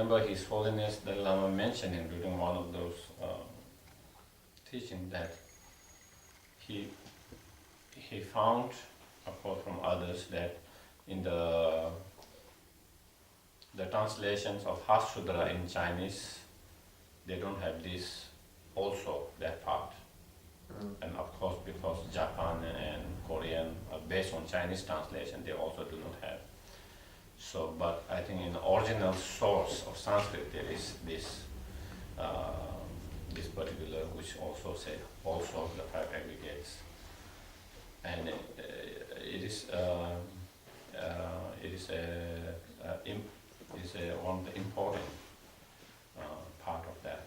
remember His Holiness the Lama mentioning during one of those teachings that he found, apart from others, that in the translations of Sudra in Chinese, they don't have this also, that part. And of course, because Japan and Korean are based on Chinese translation, they also do not have. So, but I think in the original source of Sanskrit there is this this particular, which also say also the five aggregates, and it is one of the important part of that.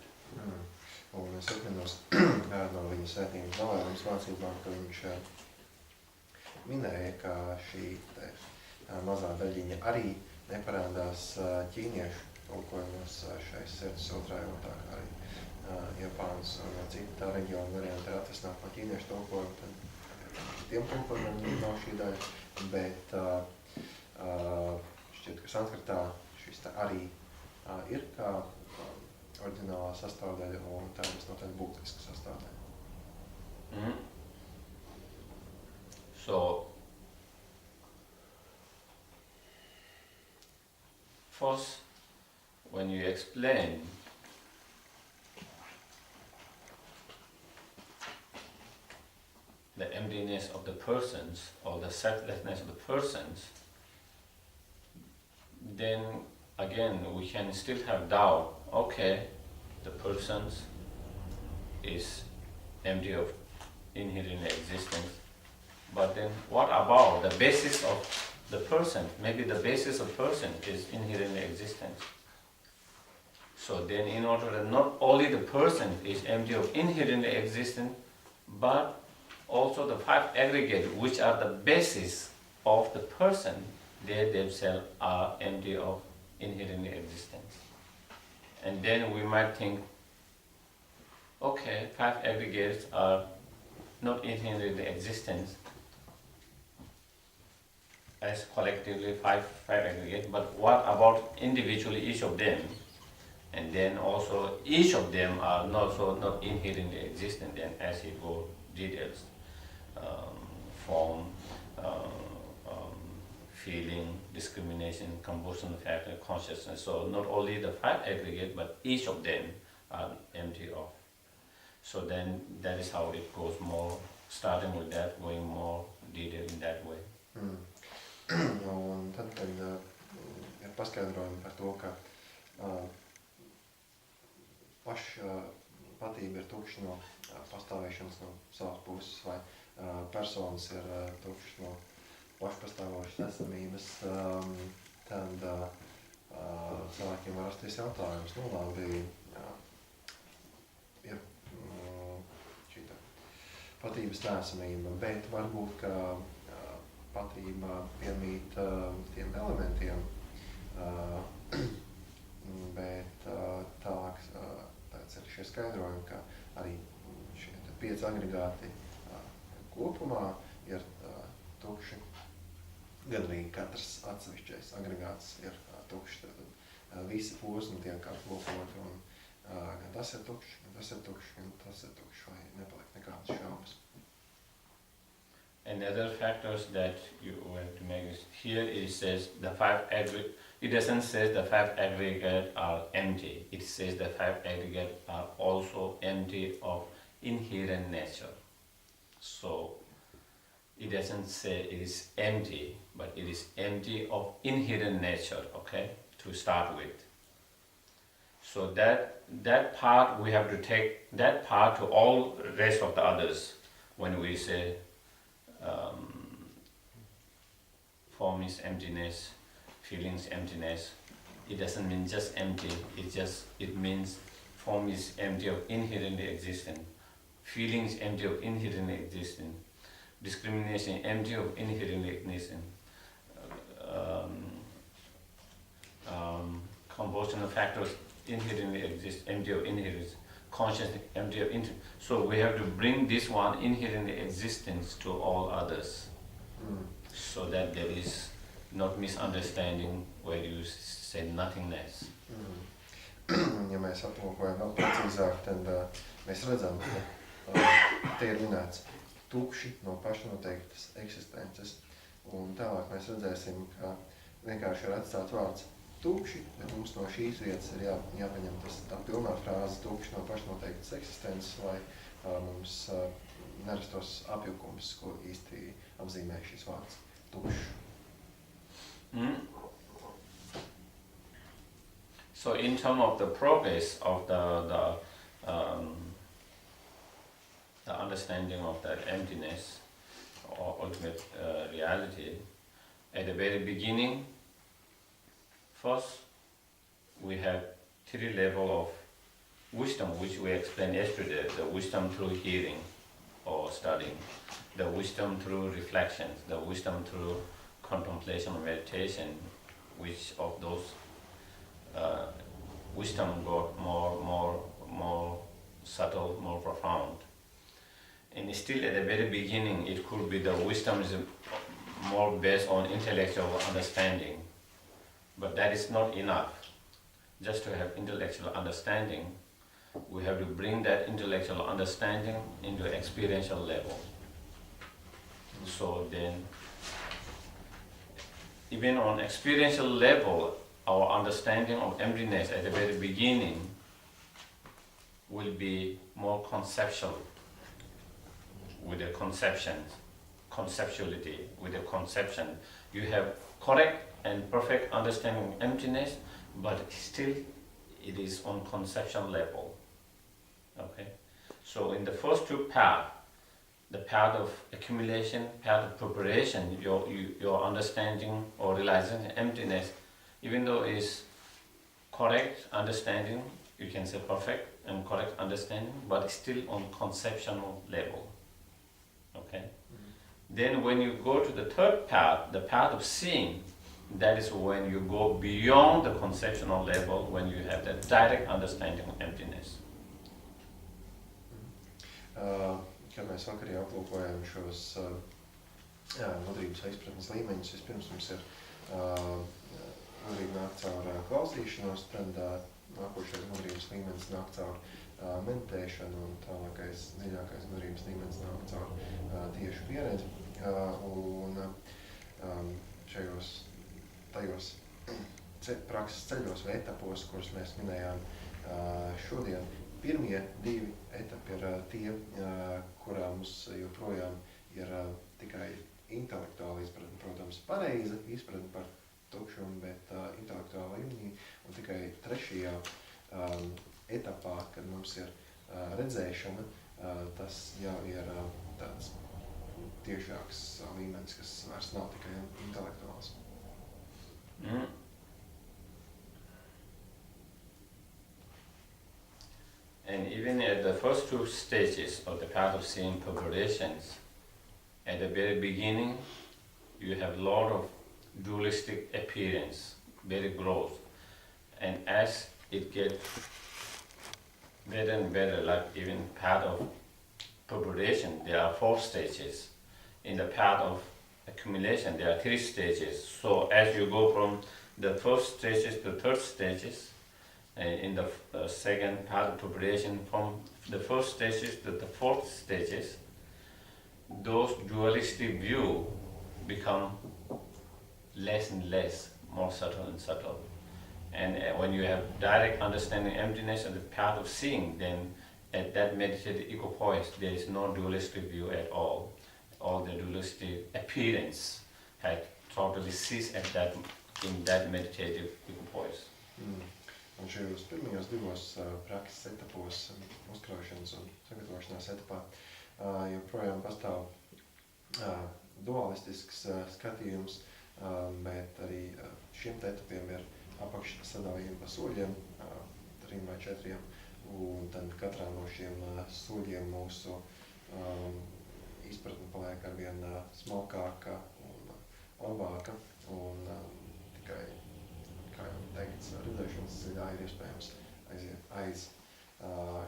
Un es atminos no viņa svētības dalējums mācībām, ka viņš minēja, ka šī mazā daļiņa arī neparādās ķīniešu tulkojumos šais sirds otrajā, un tā kā arī Japānas un cita reģiona varianti ir atvesināti no ķīniešu tulkojuma, tad citiem tulkojumiem nav šī daļa, bet šķiet, ka sanskritā šis arī ir kā oriģinālā sastāvdaļa, un tā ir noteikti būtiska sastāvdaļa. So, first, when you explain the emptiness of the persons or the selflessness of the persons, then again we can still have doubt. Okay, the persons is empty of inherent existence, but then what about the basis of the person? Maybe the basis of person is inherent existence. So then in order that not only the person is empty of inherent existence, but also the five aggregates, which are the basis of the person, they themselves are empty of inherent existence. And then we might think, okay, five aggregates are not inherent existence as collectively five aggregates, but what about individually each of them? And then also each of them are not inherently existent, and as he goes details, form, feeling, discrimination, composition factor, consciousness. So not only the five aggregate, but each of them are empty of. So then that is how it goes more, starting with that, going more detail in that way. Un tad, kad ir paskaidrojumi par to, ka pašpatība ir tukša no pastāvēšanas no savas puses, vai personas ir tukšas no pašpastāvošas esamības, tad cilvēkiem var rasties jautājums, nu labi, ir šī patības neesamība, bet varbūt, ka patība piemīt tiem elementiem, bet tālāk tāds ir šie skaidrojumi, ka arī šie 5 agregāti kopumā ir tukši. Gan arī katrs atsevišķais agregāts ir tukšs, tad visi posmi tiek aplūkoti, un gan tas ir tukšs, gan tas ir tukšs, gan tas ir tukšs, vai nepaliek nekādas šaubas. And other factors that you have to make is, here it says the five aggregate, it doesn't say the five aggregates are empty, it says the five aggregates are also empty of inherent nature. So it doesn't say it is empty, but it is empty of inherent nature, okay, to start with. So that part we have to take that part to all rest of the others when we say form is emptiness, feelings emptiness. It doesn't mean just empty, it means form is empty of inherent existence, feelings empty of inherent existence, discrimination empty of inherent existence, compositional factors inherently exist, empty of inherent, consciousness empty of inherent. So we have to bring this one inherent existence to all others, so that there is not misunderstanding where you say nothingness. Ja mēs aplūkojam vēl precīzāk, tad mēs redzam, ka te ir minēts tukši no pašnoteiktas eksistences. Un tālāk mēs redzēsim, ka vienkārši ir atstāts vārds tukši, bet mums no šīs vietas ir jāpaņem tā pilnā frāze tukši no pašnoteiktas eksistences, lai mums nerastos apjukums, ko īsti apzīmē šis vārds tukšs. So in terms of the progress of the understanding of that emptiness or ultimate reality, at the very beginning, first we have 3 levels of wisdom, which we explained yesterday: the wisdom through hearing or studying, the wisdom through reflections, the wisdom through contemplation or meditation, which of those wisdom got more subtle, more profound. And still at the very beginning, it could be the wisdom is more based on intellectual understanding, but that is not enough. Just to have intellectual understanding, we have to bring that intellectual understanding into experiential level. So then, even on experiential level, our understanding of emptiness at the very beginning will be more conceptual, with the conceptuality, with the conception. You have correct and perfect understanding of emptiness, but still it is on conceptual level. Okay? So in the first 2 paths, the path of accumulation, path of preparation, your understanding or realizing emptiness, even though it's correct understanding, you can say perfect and correct understanding, but still on conceptual level. Okay? Then when you go to the 3rd path, the path of seeing, that is when you go beyond the conceptual level, when you have the direct understanding of emptiness. Kad mēs vakarī aplūkojam šos gudrības izpratnes līmeņus, vispirms mums ir gudrība nāk caur klausīšanos, tad nākošais gudrības līmenis nāk caur meditēšanu, un tālākais, dziļākais gudrības līmenis nāk caur tiešu pieredzi. Un tajos prakses ceļos vai etapos, kurus mēs minējām šodien, pirmie 2 etapi ir tie, kurā mums joprojām ir tikai intelektuāla izpratne, protams, pareiza izpratne par tukšumu, bet intelektuāla līmenī, un tikai 3. etapā, kad mums ir redzēšana, tas jau ir tāds tiešāks līmenis, kas vairs nav tikai intelektuāls. And even at the first 2 stages of the path of seeing preparations, at the very beginning, you have a lot of dualistic appearance, very gross. And as it gets better and better, like even path of preparation, there are 4 stages. In the path of accumulation, there are 3 stages. So as you go from the 1st stages to 3rd stages, in the 2nd path of preparation, from the 1st stages to the 4th stages, those dualistic view become less and less, more subtle and subtle. And when you have direct understanding emptiness and the path of seeing, then at that meditative equipoise, there is no dualistic view at all. All the dualistic appearance had totally ceased in that meditative equipoise. Un šajos pirmajos 2 prakses etapos, uzkraušanas un sagatavošanās etapā, joprojām pastāv dualistisks skatījums, bet arī šiem etapiem ir apakšsadalījumi pa soļiem, 3 vai 4, un tad katrā no šiem soļiem mūsu izpratne paliek arvien smalkāka un labāka, un tikai, kā jau teikts, redzēšanas ceļā ir iespējams aiziet aiz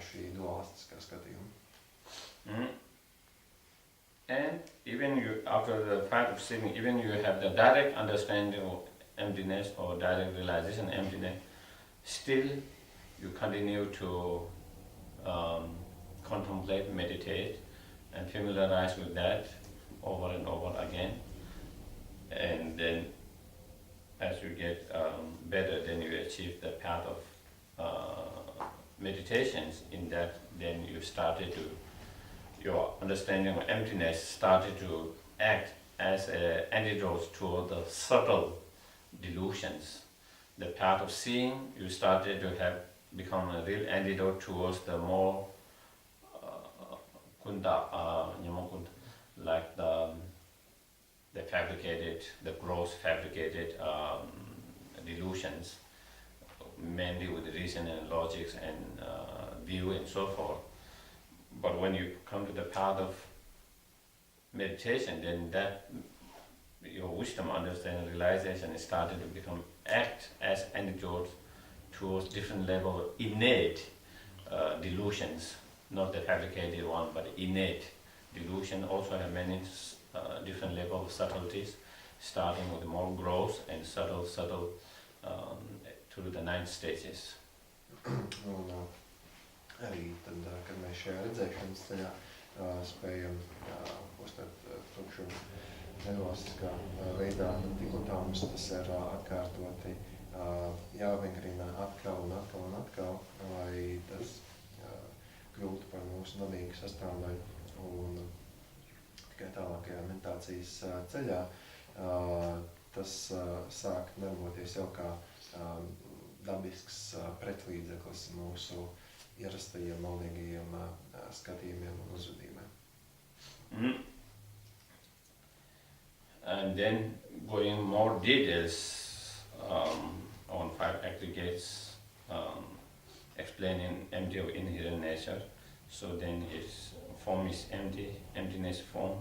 šī dualistiskā skatījuma. And even you, after the fact of sitting, even you have the direct understanding of emptiness or direct realization of emptiness, still you continue to contemplate, meditate, and familiarize with that over and over again. And then as you get better, then you achieve the path of meditations. In that, then you started to, your understanding of emptiness started to act as an antidote to the subtle delusions. The path of seeing, you started to have become a real antidote towards the more like the fabricated, the gross fabricated delusions, mainly with reason and logics and view and so forth. But when you come to the path of meditation, then that your wisdom, understanding, realization is starting to become act as antidote towards different level of innate delusions, not the fabricated one, but innate delusion. Also have many different level of subtleties, starting with more gross and subtle through the 9 stages. Un arī tad, kad mēs šajā redzēšanas ceļā spējam uztvert tukšumu nevalstiskā veidā, tad tik un tā mums tas ir atkārtoti jāvingrina atkal un atkal un atkal, lai tas kļūtu par mūsu dabīgu sastāvdaļu. Un tikai tālākajā meditācijas ceļā tas sāk darboties jau kā dabisks pretlīdzeklis mūsu ierastajiem maldīgajiem skatījumiem un uzvedībiem. And then going more details on 5 aggregates, explaining empty of inherent nature. So then its form is empty, emptiness form,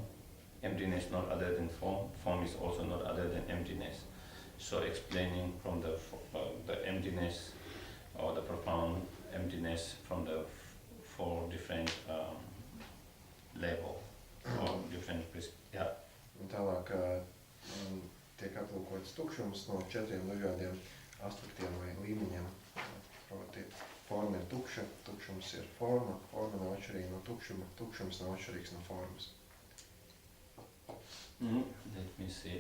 emptiness not other than form is also not other than emptiness. So explaining from the emptiness or the profound emptiness from the 4 different level or different Un tālāk tiek aplūkots tukšums no 4 dažādiem aspektiem vai līmeņiem. Proti, forma ir tukša, tukšums ir forma, forma nav atšķirīga no tukšuma, tukšums nav atšķirīgs no formas. Let me see.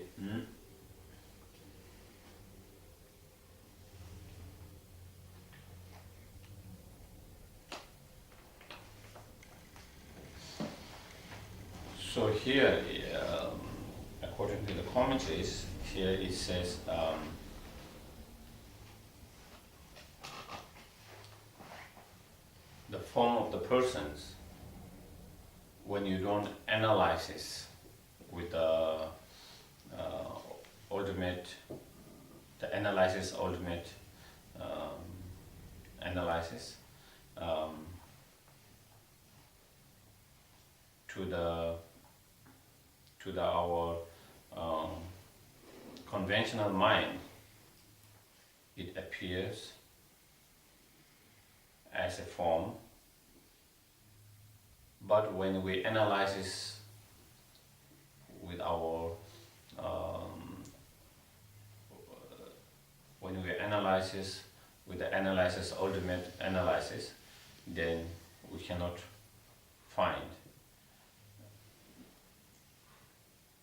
So here, according to the commentaries, here it says the form of the persons, when you don't analyze it with the ultimate analysis to our conventional mind, it appears as a form, but when we analyze this with our with the ultimate analysis, then we cannot find.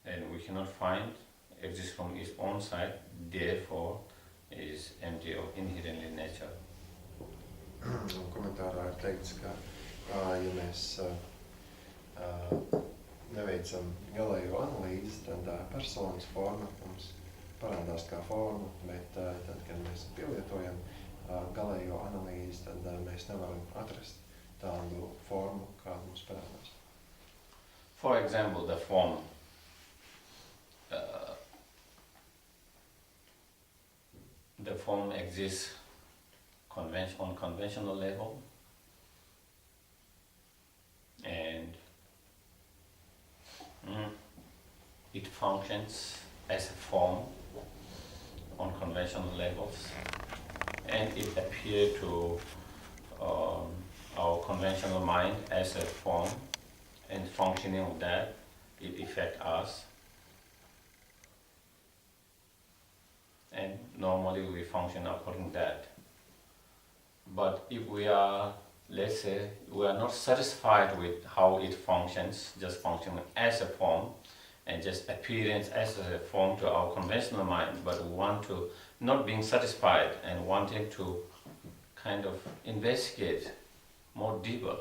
And we cannot find, exists from its own side, therefore is empty of inherently nature. Komentārā ir teikts, ka ja mēs neveicam galējo analīzi, tad personas forma mums parādās kā forma, bet tad, kad mēs pielietojam galējo analīzi, tad mēs nevaram atrast tādu formu, kāda mums parādās. For example, the form. The form exists on conventional level, and it functions as a form on conventional levels, and it appears to our conventional mind as a form, and functioning of that it affects us. And normally we function according to that. But if we are, let's say, we are not satisfied with how it functions, just functioning as a form, and just appearance as a form to our conventional mind, but we want to, not being satisfied and wanting to kind of investigate more deeper,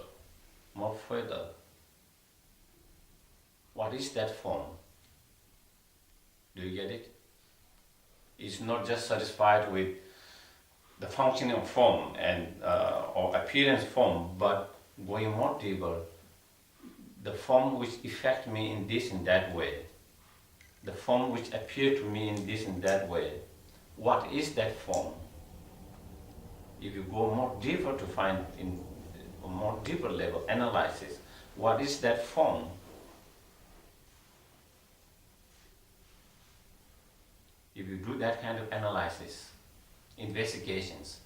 more further. What is that form? Do you get it? It's not just satisfied with the functioning of form and or appearance form, but going more deeper, the form which affect me in this and that way, the form which appear to me in this and that way. What is that form? If you go more deeper to find in a more deeper level analysis, what is that form? If you do that kind of analysis, investigations,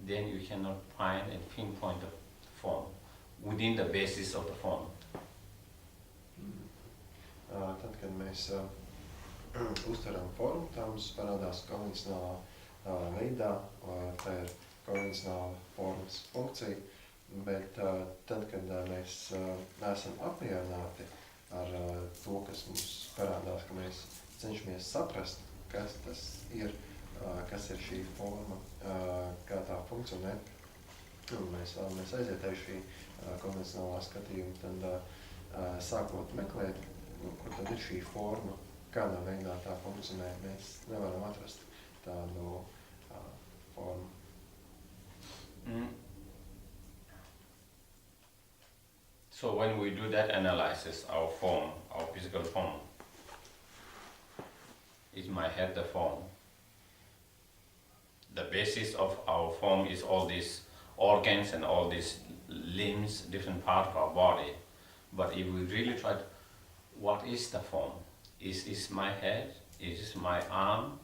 then you cannot find and pinpoint the form within the basis of the form. Tad, kad mēs uztveram formu, tā mums parādās konvencionālā veidā, tā ir konvencionāla formas funkcija, bet tad, kad mēs neesam apmierināti ar to, kas mums parādās, ka mēs cenšamies saprast, kas tas ir, kas ir šī forma, kā tā funkcionē, un mēs vēlamies aiziet ar šī konvencionālā skatījuma, tad sākot meklēt, kur tad ir šī forma, kādā veidā tā funkcionē, mēs nevaram atrast tādu formu. So when we do that analysis, our form, our physical form, is my head the form? The basis of our form is all these organs and all these limbs, different parts of our body. But if we really try to, what is the form? Is my head? Is my arm?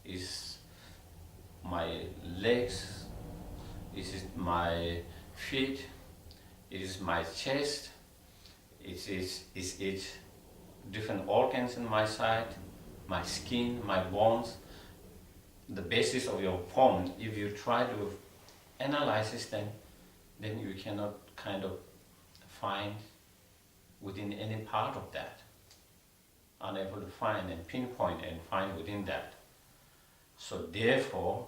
Is my legs? Is it my feet? Is my chest? Is it different organs in my side? My skin, my bones? The basis of your form, if you try to analyze it, then you cannot kind of find within any part of that. Unable to find and pinpoint and find within that. So therefore,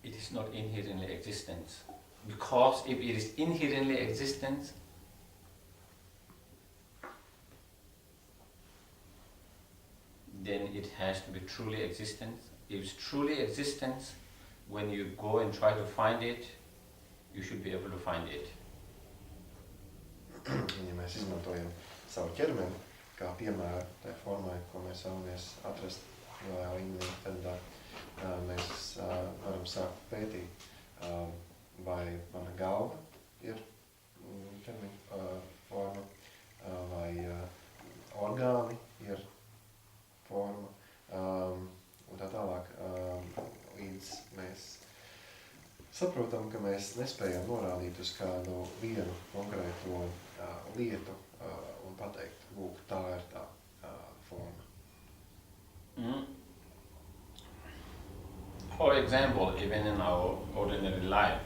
it is not inherently existent. Because if it is inherently existent, then it has to be truly existent. If it's truly existent, when you go and try to find it, you should be able to find it. Ja mēs izmantojam savu ķermeni kā piemēru tai formai, ko mēs vēlamies atrast līmenī, tad mēs varam sākt pētīt, vai mana galva ir ķermeņa forma, vai orgāni ir forma, un tā tālāk, līdz mēs saprotam, ka mēs nespējam norādīt uz kādu vienu konkrēto lietu un pateikt, lūk, tā ir tā forma. For example, even in our ordinary life,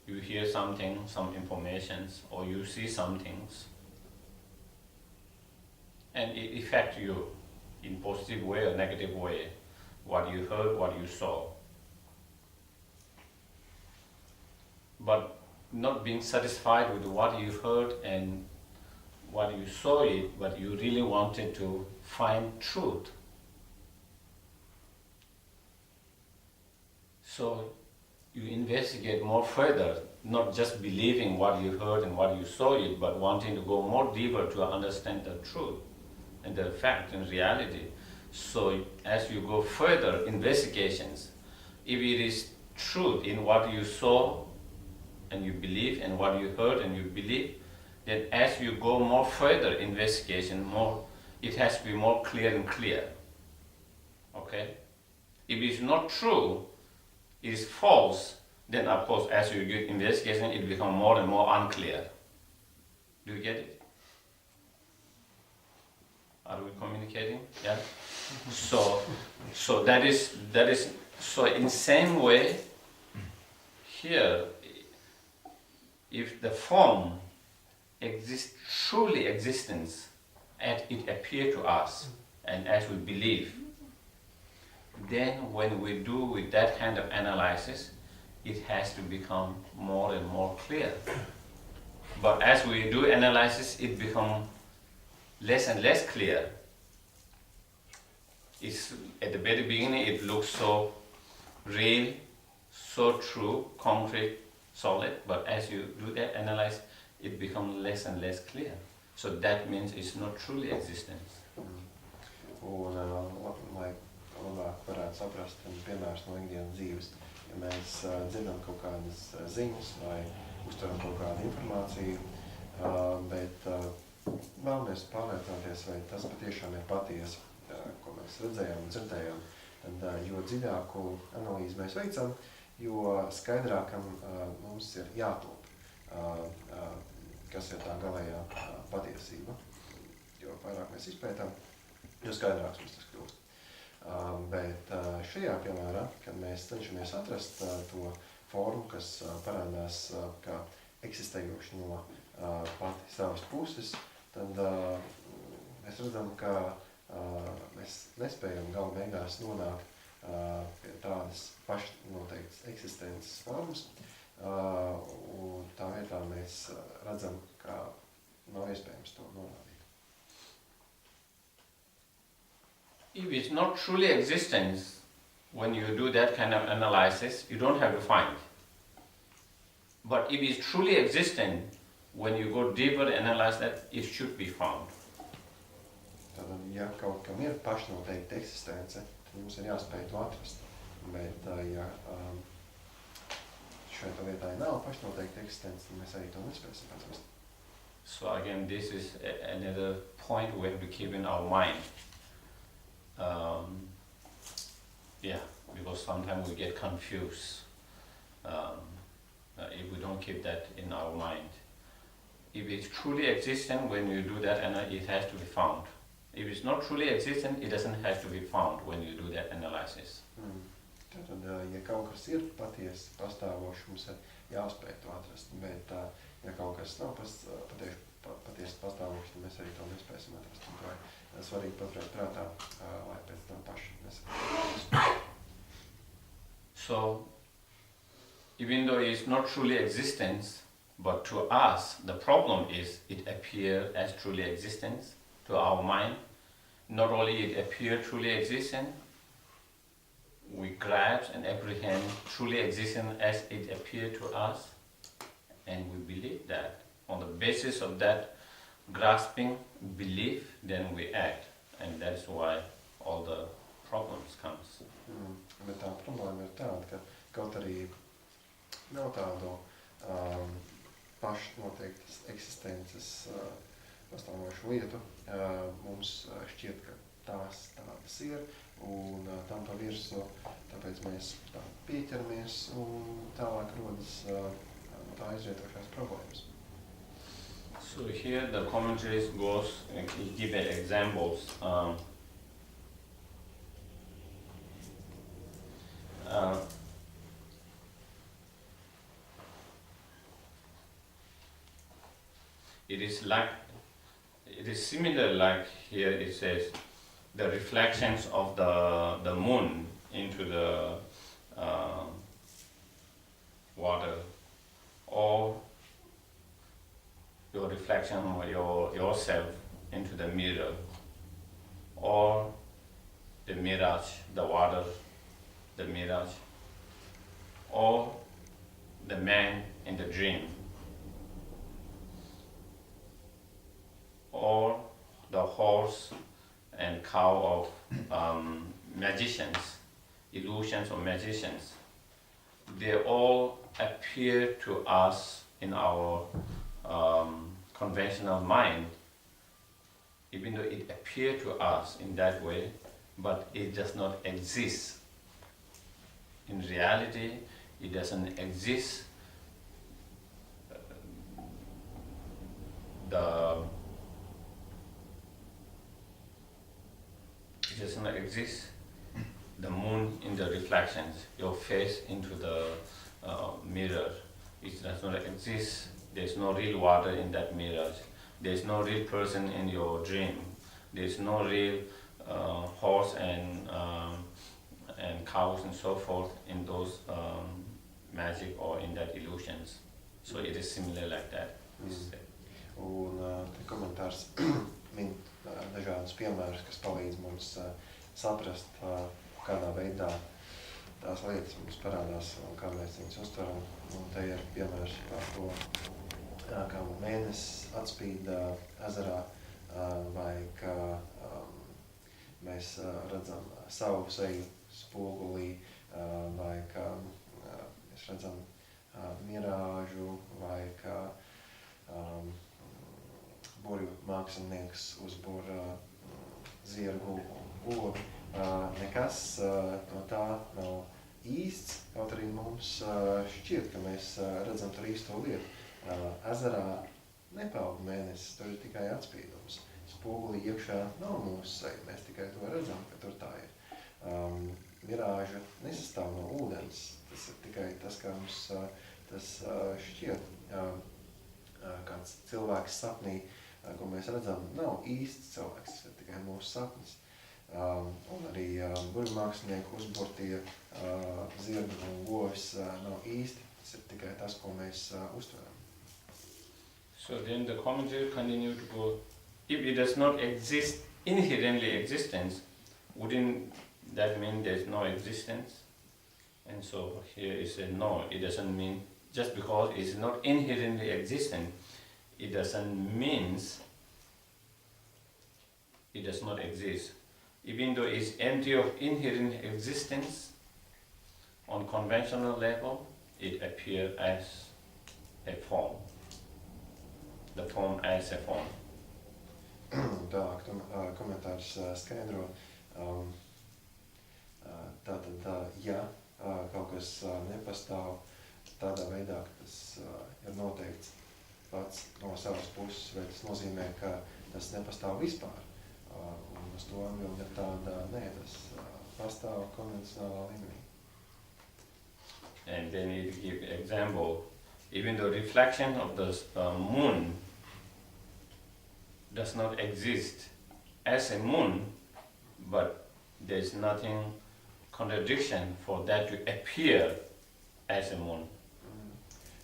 you hear something, some informations, or you see some things, and it affects you in positive way or negative way, what you heard, what you saw. But not being satisfied with what you heard and what you saw it, but you really wanted to find truth. So you investigate more further, not just believing what you heard and what you saw it, but wanting to go more deeper to understand the truth and the fact and reality. So as you go further investigations, if it is truth in what you saw and you believe and what you heard and you believe, then as you go more further investigation, more it has to be more clear and clear. Okay? If it's not true, is false, then of course as you get investigation it becomes more and more unclear. Do you get it? Are we communicating? Yeah. So that is so in same way here, if the form exists truly existence as it appears to us and as we believe, then when we do with that kind of analysis, it has to become more and more clear. But as we do analysis, it becomes less and less clear. It's, at the very beginning, it looks so real, so true, concrete, solid, but as you do that analyze, it becomes less and less clear. So that means it's not truly existence. Un, lai labāk varētu saprast piemērs no ikdienas dzīves, ja mēs dzirdam kaut kādas ziņas vai uztveram kaut kādu informāciju, bet vēlamies pārliecināties, vai tas patiešām ir patiesi, ko mēs redzējām un dzirdējām, tad jo dziļāku analīzi mēs veicam, jo skaidrākam mums ir jātop, kas ir tā galējā patiesība. Jo vairāk mēs izpētām, jo skaidrāks mums tas kļūst. Bet šajā piemērā, kad mēs cenšamies atrast to formu, kas parādās kā eksistējoši no pati savas puses, tad mēs redzam, ka mēs nespējam gala beigās nonākt pie tādas pašnoteiktas eksistences formas, un tā vietā mēs redzam, ka nav iespējams to norādīt. If it's not truly existence, when you do that kind of analysis, you don't have to find. But if it's truly existent, when you go deeper and analyze that, it should be found. Tātad, ja kaut kam ir pašnoteikta eksistence, tad mums ir jāspēj to atrast. Bet, ja šajā vietā nav pašnoteikta eksistence, tad mēs arī to nespēsim atrast. So again, this is another point we have to keep in our mind. Yeah, because sometimes we get confused if we don't keep that in our mind. If it's truly existent, when you do that, it has to be found. If it's not truly existent, it doesn't have to be found when you do that analysis. Tātad, ja kaut kas ir patiesi pastāvošs, mums ir jāspēj to atrast, bet ja kaut kas nav patiesi pastāvošs, tad mēs arī to nespēsim atrast. Un to ir svarīgi paturēt prātā, lai pēc tam paši nesaprastu. So, even though it's not truly existence, but to us, the problem is it appears as truly existence to our mind. Not only it appears truly existent, we grasp and apprehend truly existent as it appears to us, and we believe that. On the basis of that grasping belief, then we act, and that's why all the problems comes. Bet tā problēma ir tāda, ka kaut arī nav tādu pašnoteiktas eksistences pastāvošu lietu, mums šķiet, ka tās tādas ir, un tam pa virsu, tāpēc mēs tā pieķeramies, un tālāk rodas tā izrietošās problēmas. So here the commentaries goes and give examples. It is similar like here it says the reflections of the moon into the water, or your reflection of yourself into the mirror, or the mirage, the water, the mirage, or the man in the dream, or the horse and cow of magicians, illusions of magicians. They all appear to us in our conventional mind, even though it appears to us in that way, but it does not exist in reality, it doesn't exist. It does not exist. The moon in the reflections, your face into the mirror, it does not exist. There's no real water in that mirror. There's no real person in your dream. There's no real horse and cows and so forth in those magic or in that illusions. So it is similar like that. Un te komentārs min dažādus piemērus, kas palīdz mums saprast, kādā veidā tās lietas mums parādās un kā mēs viņus uztveram. Un te ir piemērs par to, kā mēnesis atspīd ezerā, vai kā mēs redzam savu seju spogulī, vai kā mēs redzam mirāžu, vai kā burju mākslinieks uzbur zirgu un govi. Nekas no tā nav īsts, kaut arī mums šķiet, ka mēs redzam tur īsto lietu. Ezerā nepaug mēnesis, tur ir tikai atspīdums. Spogulī iekšā nav mūsu seja, mēs tikai to redzam, ka tur tā ir. Mirāža nesastāv no ūdens, tas ir tikai tas, kā mums tas šķiet. Kāds cilvēks sapnī, ko mēs redzam, nav īsts cilvēks, tas ir tikai mūsu sapnis. Un arī burju mākslinieku uzburtie zirgi un govis nav īsti, tas ir tikai tas, ko mēs uztveram. So then the commentary continued to go, if it does not exist, inherently existence, wouldn't that mean there's no existence? And so here it said, no, it doesn't mean, just because it's not inherently existent, it doesn't mean it does not exist. Even though it's empty of inherent existence, on conventional level, it appears as a form. The form as a form. Tālāk komentārs skaidro. Tātad, ja kaut kas nepastāv tādā veidā, ka tas ir noteikts pats no savas puses, vai tas nozīmē, ka tas nepastāv vispār. Un uz to atbilde ir tāda, nē, tas pastāv konvencionālā līmenī. And then it gives example, even the reflection of the moon does not exist as a moon, but there's nothing contradiction for that to appear as a moon.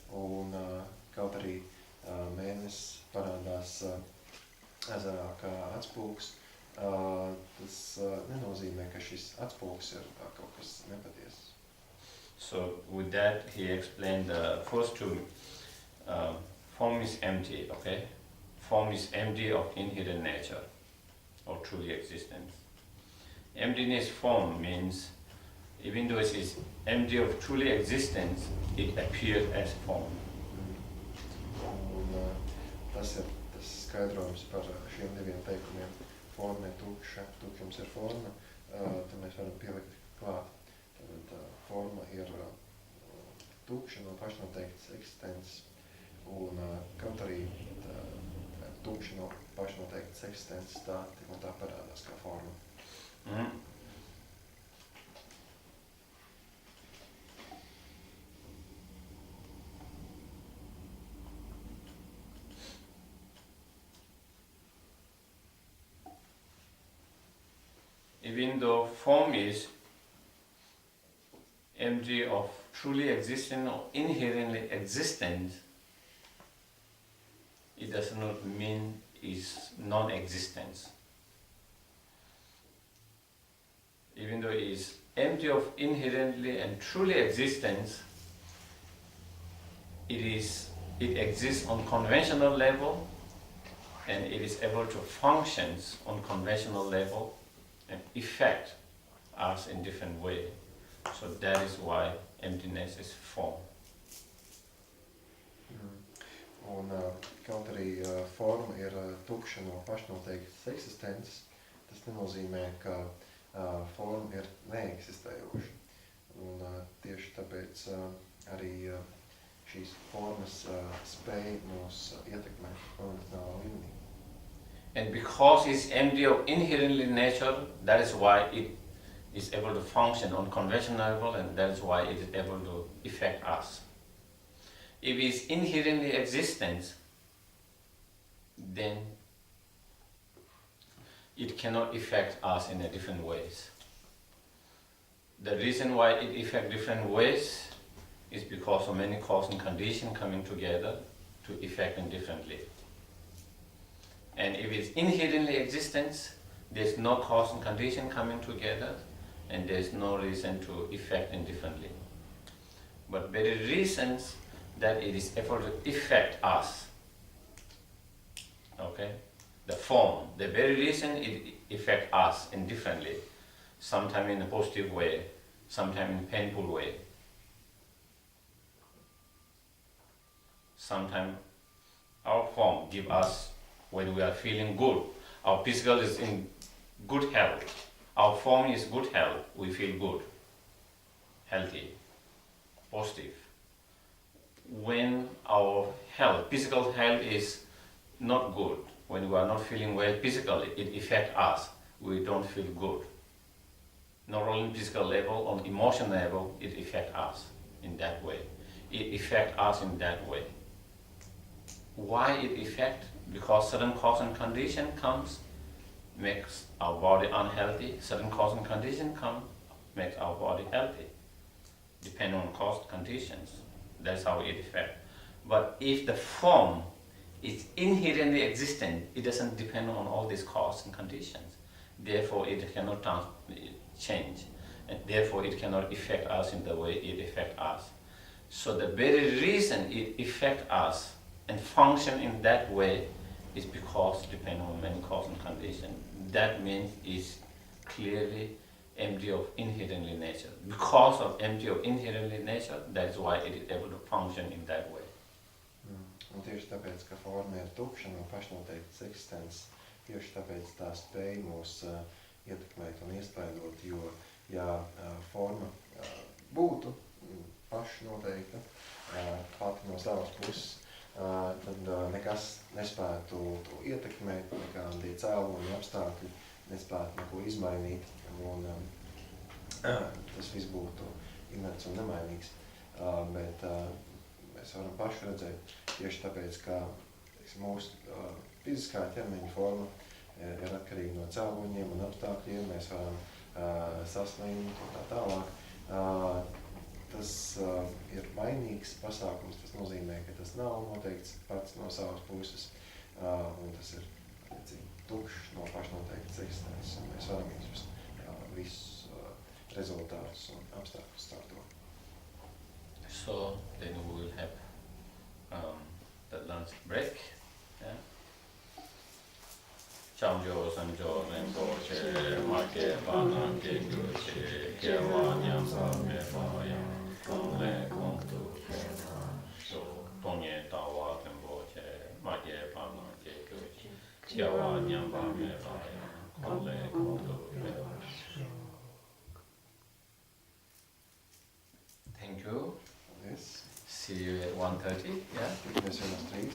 Un kaut arī mēnesis parādās ezerā kā atspūgs, tas nenozīmē, ka šis atspūgs ir kaut kas nepatiesas. So with that he explained the first two. Form is empty, okay? Form is empty of inherent nature or truly existence. Emptiness form means even though it is empty of truly existence, it appears as form. Un tas ir tas skaidrojums par šiem diviem teikumiem. Forma ir tukša, tukšums ir forma, tad mēs varam pielikt klāt. Tad forma ir tukša no pašnoteiktas eksistences, un kaut arī tukša no pašnoteiktas eksistences tā parādās kā forma. Mm-hmm. Even though form is empty of truly existent or inherently existent, it does not mean is non-existence. Even though it is empty of inherently and truly existence, it exists on conventional level, and it is able to function on conventional level and affect us in different way. So that is why emptiness is form. Un kaut arī forma ir tukša no pašnoteiktas eksistences, tas nenozīmē, ka forma ir neeksistējoša. Un tieši tāpēc arī šīs formas spēj mūs ietekmēt fundamentālā līmenī. And because it's empty of inherently nature, that is why it is able to function on conventional level, and that is why it is able to affect us. If it's inherently existence, then it cannot affect us in a different ways. The reason why it affects different ways is because of many cause and condition coming together to affect them differently. And if it's inherently existence, there's no cause and condition coming together, and there's no reason to affect them differently. But very reasons that it is able to affect us, okay? The form, the very reason it affects us indifferently, sometimes in a positive way, sometimes in a painful way. Sometimes our form gives us when we are feeling good. Our physical is in good health. Our form is good health. We feel good, healthy, positive. When our health, physical health is not good, when we are not feeling well physically, it affects us. We don't feel good. Not only on physical level, on emotional level, it affects us in that way. It affects us in that way. Why it affects? Because certain cause and condition comes, makes our body unhealthy. Certain cause and condition come, makes our body healthy. Depending on cause conditions. That's how it affects. But if the form is inherently existent, it doesn't depend on all these causes and conditions. Therefore, it cannot change, and therefore it cannot affect us in the way it affects us. So the very reason it affects us and function in that way is because depending on many causes and conditions. That means it's clearly empty of inherently nature. Because of empty of inherently nature, that is why it is able to function in that way. Un tieši tāpēc, ka forma ir tukša no pašnoteiktas eksistences, tieši tāpēc tā spēj mūs ietekmēt un iespaidot, jo ja forma būtu pašnoteikta pati no savas puses, tad nekas nespētu to ietekmēt, nekādi cēloni apstākļi nespētu neko izmainīt, un tas viss būtu inerts un nemainīgs. Bet mēs varam paši redzēt, tieši tāpēc, ka mūsu fiziskā ķermeņa forma ir atkarīga no cēloņiem un apstākļiem, mēs varam saslimt un tā tālāk. Tas ir mainīgs pasākums, tas nozīmē, ka tas nav noteikts pats no savas puses, un tas ir tukšs no pašnoteiktas eksistences, un mēs varam izjust visus rezultātus un apstākļus caur to. So then we will have the lunch break. Yeah? Chamjo sanjo Ven.Geshe Make Bana Geshe Kewa Nyamsa Mefaya Le Kontu So Tonye Tawa Ven.Geshe Make Bana Geshe Kewa Nyamsa Mefaya Le Kontu. Thank you. Yes. See you at 1:30. Yeah. Tiekamies 1:03.